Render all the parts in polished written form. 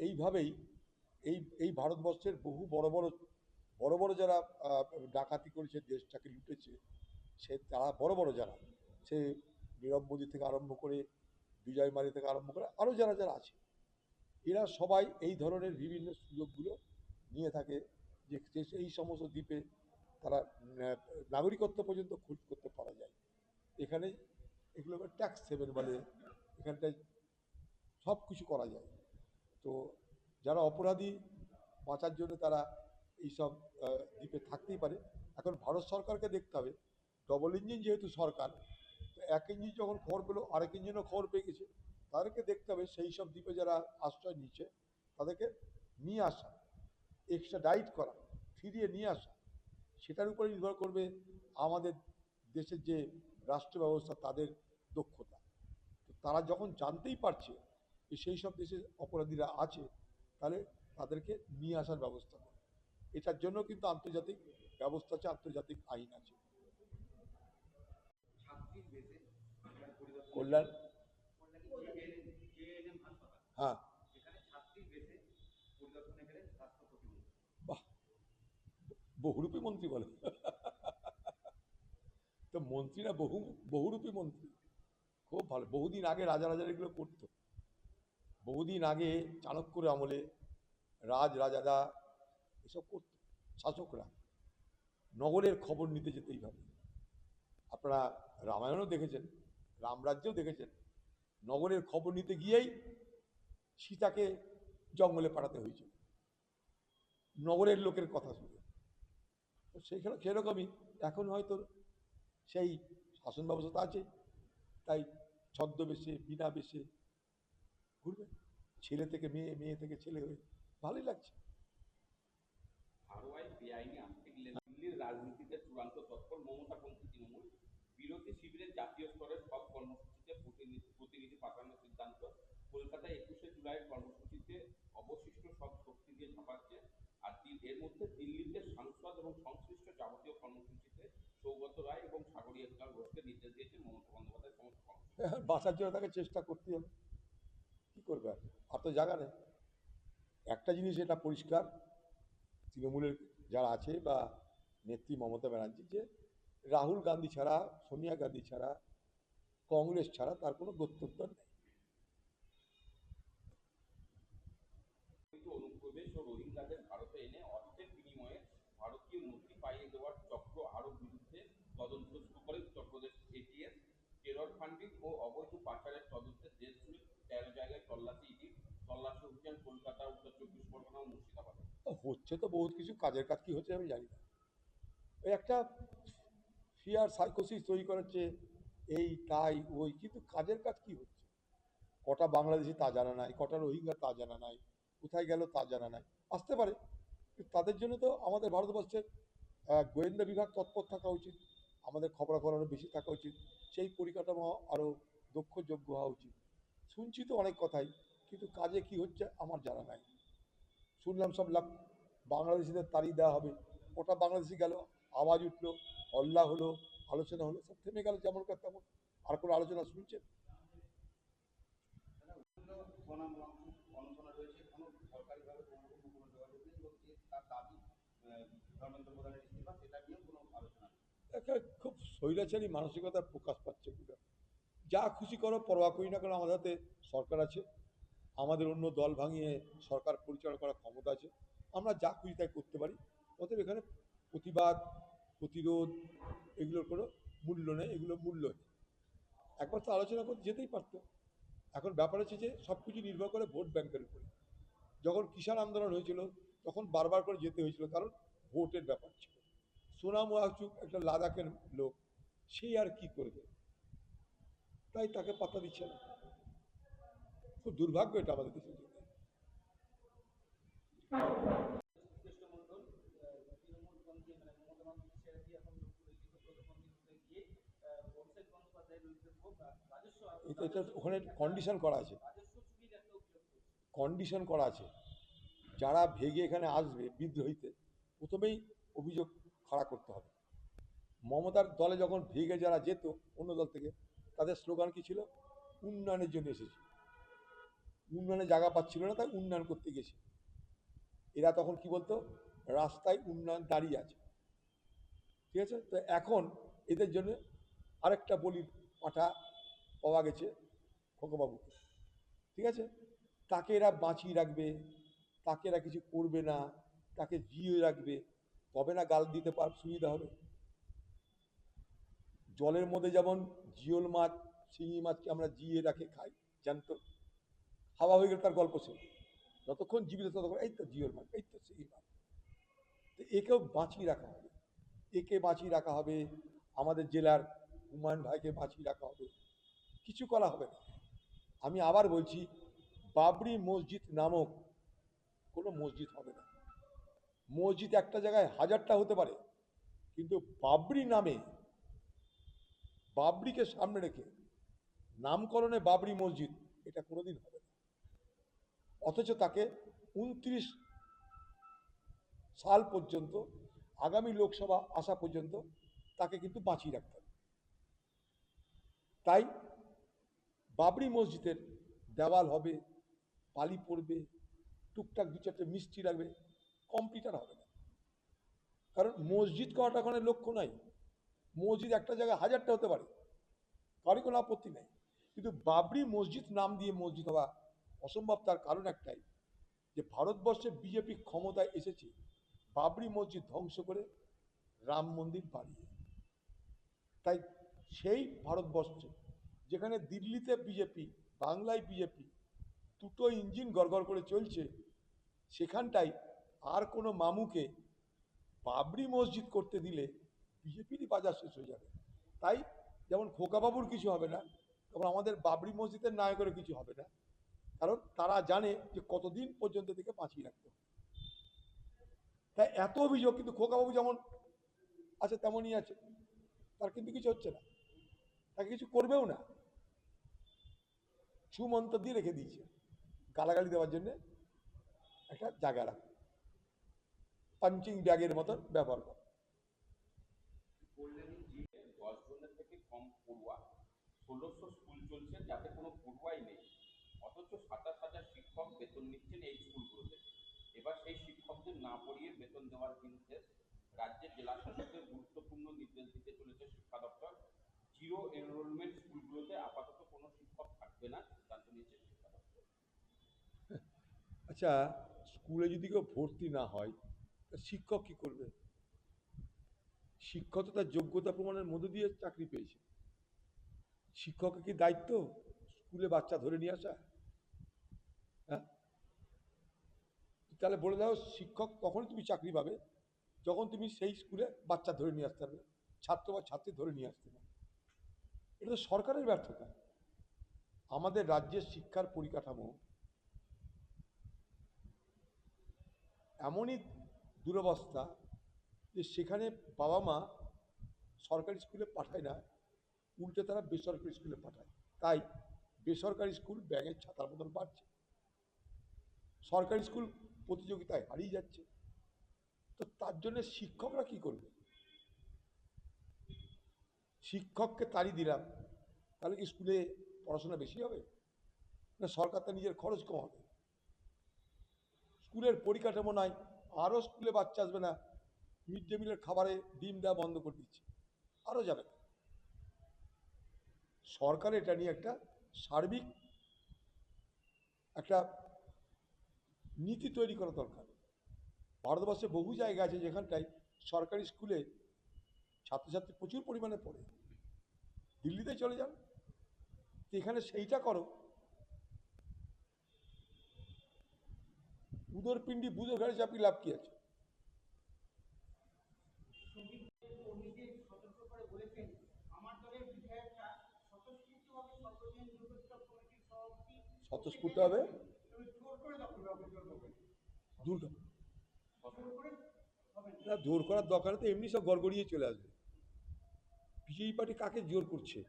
এইভাবেই এই এই ভারতবর্ষের বহু বড় বড় বড় বড় যারা ডাকাতি করেছে, দেশটাকে লুটেছে, সে তারা বড় বড় যারা, সে নীরব মোদী থেকে আরম্ভ করে বিজয় মালী থেকে আরম্ভ করে আরও যারা যারা আছে, এরা সবাই এই ধরনের বিভিন্ন সুযোগগুলো নিয়ে থাকে, যে এই সমস্ত দ্বীপে তারা নাগরিকত্ব পর্যন্ত খোঁজ করতে পারা যায়। এখানে এগুলোকে ট্যাক্স সেভেন বলে, এখানটায় সব কিছু করা যায়। তো যারা অপরাধী বাঁচার জন্য তারা এইসব দ্বীপে থাকতেই পারে। এখন ভারত সরকারকে দেখতে হবে, ডবল ইঞ্জিন যেহেতু সরকার, তো এক ইঞ্জিন যখন খবর পেলো আরেক ইঞ্জিনও খবর পেয়ে গেছে, তাদেরকে দেখতে হবে সেই সব দ্বীপে যারা আশ্রয় নিচ্ছে তাদেরকে নিয়ে আসা, এক্সট্রা ডাইট করা, ফিরিয়ে নিয়ে আসা। সেটার উপরে নির্ভর করবে আমাদের দেশের যে রাষ্ট্র ব্যবস্থা, তাদের দক্ষতা। তো তারা যখন জানতেই পারছে যে সেই সব দেশে অপরাধীরা আছে, তাহলে তাদেরকে নিয়ে আসার ব্যবস্থা করে। এটার জন্য কিন্তু আন্তর্জাতিক ব্যবস্থা আছে, আন্তর্জাতিক আইন আছে। কল্যাণ, হ্যাঁ, বাহ, বহুরূপী মন্ত্রী বলে। তো মন্ত্রীরা বহুরূপী মন্ত্রী, খুব ভালো। বহুদিন আগে রাজারা এগুলো করতো, বহুদিন আগে চাণক্যর আমলে রাজাদা এসব করতো, শাসকরা। নগরের খবর নিতে যেতে এইভাবে, আপনারা রামায়ণও দেখেছেন, রামরাজ্যেও দেখেছেন, নগরের খবর নিতে গিয়েই সীতাকে জঙ্গলে পাঠাতে হয়েছিল নগরের লোকের কথা শুনে। তো সেইখানে সেরকমই এখন হয়তো সেই শাসন ব্যবস্থা আছে, তাই ছদ্মবেশে বিনা বেশে ঘুরবে, ছেলে থেকে মেয়ে, মেয়ে থেকে ছেলে হয়ে ভালোই লাগছে। হারোয়ায় বেআইনি আর্থিক দিল্লির রাজনীতিতে চূড়ান্ত তৎপর মমতাপন্থী তৃণমূল বিরোধী শিবিরের জাতীয় স্তরের সব কর্মসূচিতে প্রতিনিধি পাঠানোর সিদ্ধান্ত। কলকাতায় 21শে জুলাইয়ের কর্মসূচিতে অবশিষ্ট সব শক্তি দিয়ে ঝাঁপাচ্ছে। আর এর মধ্যে দিল্লিতে সাংসদ এবং সংশ্লিষ্ট যাবতীয় কর্মসূচিতে সৌগত রায় এবং সাগরী একতাল ঘোষকে নির্দেশ দিয়েছেন মমতা বন্দ্যোপাধ্যায় সমস্ত কর্মসূচি। বাঁচার জন্য তাকে চেষ্টা করতে হবে, কী করবে আর তো জায়গা নেই। একটা জিনিস এটা পরিষ্কার, তৃণমূলের যারা আছে বা নেত্রী মমতা ব্যানার্জি, যে রাহুল গান্ধী ছাড়া, সোনিয়া গান্ধী ছাড়া, কংগ্রেস ছাড়া তার কোনো গত্যন্তর নেই। অনুপ্রবেশ ও রোহিঙ্গাদের ভারতে এনে অর্থের বিনিময়ে ভারতীয় নথি পাইয়ে দেওয়ার চক্র আরও বিরুদ্ধে তদন্ত শুরু করে উত্তরপ্রদেশ এটিএস। টেরর ফান্ডিং ও অবৈধ পাচারের তদন্তে দেশ জুড়ে 13 জায়গায় তল্লাশি ইডি। তল্লাশি অভিযান কলকাতা, উত্তর 24 পরগনা ও মুর্শিদাবাদে। হচ্ছে তো বহুত কিছু, কাজের কাজ কি হচ্ছে আমি জানি না। ওই একটা ফিয়ার সাইকোসিস তৈরি করাচ্ছে, এই তাই ওই, কিন্তু কাজের কাজ কি হচ্ছে? কটা বাংলাদেশি তা জানা নাই, কটা রোহিঙ্গা তা জানা নাই, কোথায় গেল তা জানা নাই। আসতে পারে, কিন্তু তাদের জন্য তো আমাদের ভারতবর্ষের গোয়েন্দা বিভাগ তৎপর থাকা উচিত, আমাদের খবরাখবর আরও বেশি থাকা উচিত, সেই পরিকাঠামো আরও দক্ষ যোগ্য হওয়া উচিত। শুনছি তো অনেক কথাই, কিন্তু কাজে কি হচ্ছে আমার জানা নাই। শুনলাম সব লাখ বাংলাদেশিদের তাড়িয়ে দেওয়া হবে, ওটা বাংলাদেশি গেল, আওয়াজ উঠলো, হল্লা হলো, আলোচনা হলো, সব থেমে গেল যেমনকার তেমন। আর কোনো আলোচনা শুনছেন? একটা খুব স্বৈরাচারী মানসিকতার প্রকাশ পাচ্ছে এগুলো। যা খুশি করো, পরোয়া করি না, কারণ আমাদের হাতে সরকার আছে, আমাদের অন্য দল ভাঙিয়ে সরকার পরিচালনা করার ক্ষমতা আছে, আমরা যা খুশি তাই করতে পারি। অতএব এখানে প্রতিবাদ, প্রতিরোধ, এগুলোর কোনো মূল্য নেই, এগুলো মূল্য নেই। একবার তো আলোচনা করতে যেতেই পারতো। এখন ব্যাপার হচ্ছে যে সব কিছু নির্ভর করে ভোট ব্যাংকের উপরে। যখন কিষাণ আন্দোলন হয়েছিল তখন বারবার করে যেতে হয়েছিল, কারণ ভোটের ব্যাপার ছিল। সোনাম ওয়াকচুক একটা লাদাখের লোক, সেই আর কি করবে, তাই তাকে পাত্তা দিচ্ছে না। খুব দুর্ভাগ্য এটা আমাদের দেশের জন্য। এটা ওখানে কন্ডিশন করা আছে, কন্ডিশন করা আছে, যারা ভেগে এখানে আসবে বিদ্রোহীতে, প্রথমেই অভিযোগ খাড়া করতে হবে। মমতার দলে যখন ভেগে যারা যেত অন্য দল থেকে, তাদের স্লোগান কি ছিল? উন্নয়নের জন্য এসেছি। উন্নয়নে জায়গা পাচ্ছিল না, তাই উন্নয়ন করতে গেছে। এরা তখন কি বলতো, রাস্তায় উন্নয়ন দাঁড়িয়ে আছে। ঠিক আছে, তো এখন এদের জন্য আরেকটা বলি পাঠা পাওয়া গেছে খোকাবাবুকে। ঠিক আছে, তাকে এরা বাঁচিয়ে রাখবে, তাকে এরা কিছু করবে না, তাকে জিয়ে রাখবে, তবে না গাল দিতে সুবিধা হবে। জলের মধ্যে যেমন জিওল মাছ, শিঙি মাছকে আমরা জিয়ে রাখে খাই, জানতো, হাওয়া হয়ে গেলে তার গল্প শেষ। যতক্ষণ জীবিত ততক্ষণ এই তো জিওল মাছ, এই তো শিঙি মাছ। তো একেও বাঁচিয়ে রাখা হবে, একে বাঁচিয়ে রাখা হবে, আমাদের জেলার হুমায়ুন ভাইকে বাঁচিয়ে রাখা হবে, কিছু করা হবে না। আমি আবার বলছি, বাবরি মসজিদ নামক কোনো মসজিদ হবে না। মসজিদ একটা জায়গায় হাজারটা হতে পারে, কিন্তু বাবরি নামে, বাবরিকে সামনে রেখে নামকরণে বাবরি মসজিদ, এটা কোনোদিন হবে না। অথচ তাকে 29 সাল পর্যন্ত, আগামী লোকসভা আসা পর্যন্ত তাকে কিন্তু বাঁচিয়ে রাখতে হবে। তাই বাবরি মসজিদের দেওয়াল হবে, বালি পড়বে, টুকটাক দু চারটে মিষ্টি রাখবে, কম্পিউটার হবে না। কারণ মসজিদ করাটা ওখানে লক্ষ্য নাই, মসজিদ একটা জায়গায় হাজারটা হতে পারে, কারো কোনো আপত্তি নেই, কিন্তু বাবরি মসজিদ নাম দিয়ে মসজিদ হওয়া অসম্ভব। তার কারণ একটাই, যে ভারতবর্ষে বিজেপি ক্ষমতায় এসেছে বাবরি মসজিদ ধ্বংস করে রাম মন্দির বানিয়ে। তাই সেই ভারতবর্ষে, যেখানে দিল্লিতে বিজেপি, বাংলায় বিজেপি, দুটো ইঞ্জিন গড়গড় করে চলছে, সেখানটাই আর কোনো মামুকে বাবরি মসজিদ করতে দিলে বিজেপিরই বাজার শেষ হয়ে যাবে। তাই যেমন খোকাবাবুর কিছু হবে না, তখন আমাদের বাবরি মসজিদের নায়কেরও কিছু হবে না। কারণ তারা জানে যে কতদিন পর্যন্ত থেকে বাঁচিয়ে রাখতে হবে। তাই এত অভিযোগ, কিন্তু খোকাবাবু যেমন আছে তেমনই আছে, তার কিন্তু কিছু হচ্ছে না, তাকে কিছু করবেও না, সুমন্ত দিয়ে রেখে দিয়েছে, গালাগালি দেওয়ার জন্য একটা জায়গা রাখে, পাঞ্চিং ব্যাগের মতন ব্যবহার করে। কল্যাণী জিপে 10 জনের থেকে কম পড়ুয়া, 1600 স্কুল চলছে যাতে কোনো পড়ুয়াই নেই, অথচ 27,000 শিক্ষক বেতন নিচ্ছেন এই স্কুলগুলো থেকে। এবার সেই শিক্ষকদের না পড়িয়ে বেতন দেওয়ার নির্দেশ রাজ্যের জেলা শাসকদের গুরুত্বপূর্ণ নির্দেশ দিতে চলেছে শিক্ষা দপ্তর। জিরো এনরোলমেন্ট স্কুলগুলোতে আপাতত কোনো শিক্ষক থাকবে না, সিদ্ধান্ত নিয়েছে শিক্ষা দপ্তর। আচ্ছা, স্কুলে যদি কেউ ভর্তি না হয়, তা শিক্ষক কি করবে? শিক্ষক তো তার যোগ্যতা প্রমাণের মধ্য দিয়ে চাকরি পেয়েছে। শিক্ষকের কি দায়িত্ব স্কুলে বাচ্চা ধরে নিয়ে আসা? হ্যাঁ, তাহলে বলে দাও, শিক্ষক কখনই তুমি চাকরি পাবে যখন তুমি সেই স্কুলে বাচ্চা ধরে নিয়ে আসতে পারবে, ছাত্র বা ছাত্রী ধরে নিয়ে আসতে পারবে। এটা তো সরকারের ব্যর্থতা। আমাদের রাজ্যের শিক্ষার পরিকাঠামো এমনই দুরবস্থা যে সেখানে বাবা মা সরকারি স্কুলে পাঠায় না, উল্টে তারা বেসরকারি স্কুলে পাঠায়। তাই বেসরকারি স্কুল ব্যাঙের ছাতার মতন বাড়ছে, সরকারি স্কুল প্রতিযোগিতায় হারিয়ে যাচ্ছে। তো তার জন্য শিক্ষকরা কি করবে? শিক্ষককে তাড়িয়ে দিলাম, তাহলে কি স্কুলে পড়াশোনা বেশি হবে? না সরকার তার নিজের খরচ কমাবে? স্কুলের পরিকাঠামো নাই, আরও স্কুলে বাচ্চা আসবে না, মিড ডে মিলের খাবারে ডিম দেওয়া বন্ধ করে দিচ্ছে, আরও যাবে না। সরকার এটা নিয়ে একটা সার্বিক একটা নীতি তৈরি করা দরকার। ভারতবর্ষে বহু জায়গা আছে যেখানটায় সরকারি স্কুলে ছাত্রছাত্রী প্রচুর পরিমাণে পড়ে, দিল্লিতে চলে যান, তো এখানে সেইটা করো। উদর পিণ্ডি বুঝো ঘরে চাপি লাভ কি আছে? কর্মীদের সতর্ক করে বলেছেন, আমার দলের বিধায়করা স্বতঃস্ফূর্তভাবে সর্বজন দুর্গোৎসব কমিটির সভাপতি করতে স্বতঃস্ফূর্ত হবে, চেয়েছেন, তবে জোর করে দখল হবে, জোর করবেন, দূর জোর করে হবে না। না, জোর করার দরকার তো এমনি সব গড়গড়িয়ে চলে আসবে। বিজেপি পার্টি কাকে জোর করছে?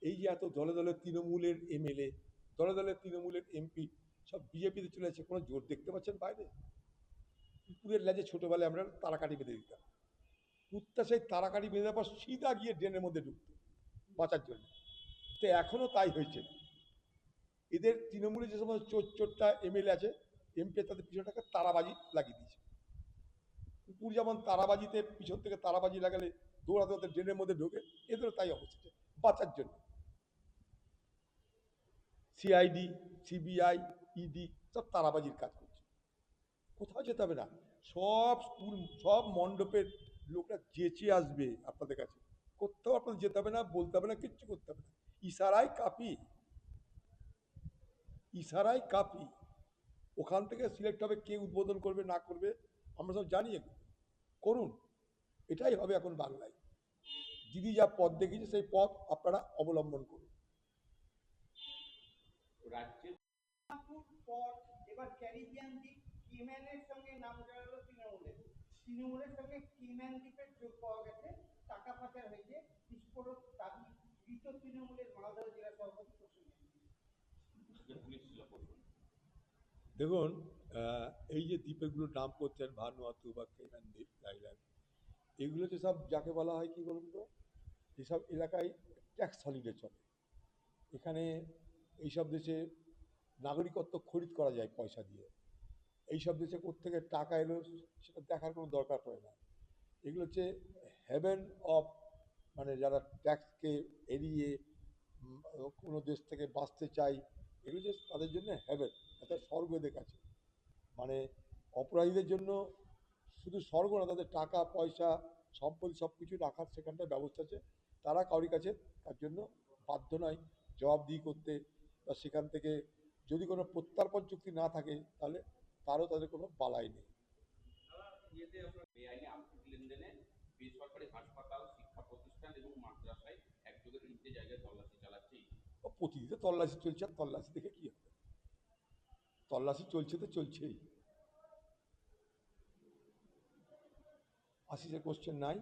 এই যে এত দলে দলে তৃণমূলের এমএলএ, দলে দলে তৃণমূলের এমপি সব বিজেপিতে চলে যাচ্ছে, কোনো জোর দেখতে পাচ্ছেন বাইরে? কুকুরের লেজে ছোটবেলায় আমরা তারাকাঠি বেঁধে দিতাম, কুত্তা সেই তারাকাঠি বেঁধে দেওয়ার পর সিধা গিয়ে ড্রেনের মধ্যে ঢুকতো বাঁচার জন্য। তো এখনো তাই হয়েছে। এদের তৃণমূলে যে সমস্ত চোরটা এমএলএ আছে, এমপি, তাদের পিছনে টাকা তারাবাজি লাগিয়ে দিয়েছে। কুকুর যেমন তারাবাজিতে পিছন থেকে তারাবাজি লাগালে দৌড়াতে দৌড়াতে ড্রেনের মধ্যে ঢোকে, এদেরও তাই অবস্থা, বাঁচার জন্য সিআইডি, সিবিআই, ইডি সব তারাবাজির কাজ করছে। কোথাও যেতে হবে না, সব স্কুল, সব মণ্ডপের লোকরা চেঁচে আসবে আপনাদের কাছে, কোথাও আপনাদের যেতে হবে না, বলতে হবে না, কিচ্ছু করতে হবে না, ইশারায় কাফি, ইশারায় কাফি। ওখান থেকে সিলেক্ট হবে কে উদ্বোধন করবে না করবে, আমরা সব জানি, এগুলো করুন, এটাই হবে এখন বাংলায়। দিদি যা পথ দেখিয়েছে সেই পথ আপনারা অবলম্বন করুন। রাজ্যের পর এবার ক্যারিবিয়ান দ্বীপ কেম্যানের সঙ্গে নাম জড়ালো তৃণমূলের সঙ্গে কেম্যান দ্বীপের যোগ পাওয়া গেছে, টাকা পাচার হয়েছে, বিস্ফোরক দাবি মৃত তৃণমূলের মালদহ জেলা সভাপতি প্রসঙ্গে। পুলিশ ছিল প্রথম। দেখুন, এই যে দ্বীপগুলোর নাম করছেন ভানুয়াতু বা কেম্যান দ্বীপ, আইল্যান্ড, এগুলো যে সব যাকে বলা হয় কি বলুন তো, এসব এলাকায় ট্যাক্স হলিডে চলে। এখানে এইসব দেশে নাগরিকত্ব খরিদ করা যায় পয়সা দিয়ে। এইসব দেশে কোত্থেকে টাকা এলো সেটা দেখার কোনো দরকার পড়ে না। এগুলো হচ্ছে হেভেন অফ, মানে যারা ট্যাক্সকে এড়িয়ে কোনো দেশ থেকে বাঁচতে চায়, এগুলো যে তাদের জন্য হেভেন, একটা স্বর্গ এদের কাছে। মানে অপরাধীদের জন্য শুধু স্বর্গ না, তাদের টাকা পয়সা সম্পত্তি সব কিছু রাখার সেখানটায় ব্যবস্থা আছে। তারা কারোর কাছে তার জন্য বাধ্য নয় জবাবদিহি করতে, বা সেখান থেকে যদি কোনো প্রত্যর্পণ চুক্তি না থাকে তাহলে তারও তাদের কোনো বালাই নেই। বেআইনি আর্থিক লেনদেনে বেসরকারি হাসপাতাল, শিক্ষা প্রতিষ্ঠান এবং মাদ্রাসায় একযোগে 3টে জায়গায় তল্লাশি চালাচ্ছে ED। ও প্রতিদিন তো তল্লাশি চলছে, আর তল্লাশি দেখে কী হবে, তল্লাশি চলছে তো চলছেই। আশিসের কোশ্চেন নাই।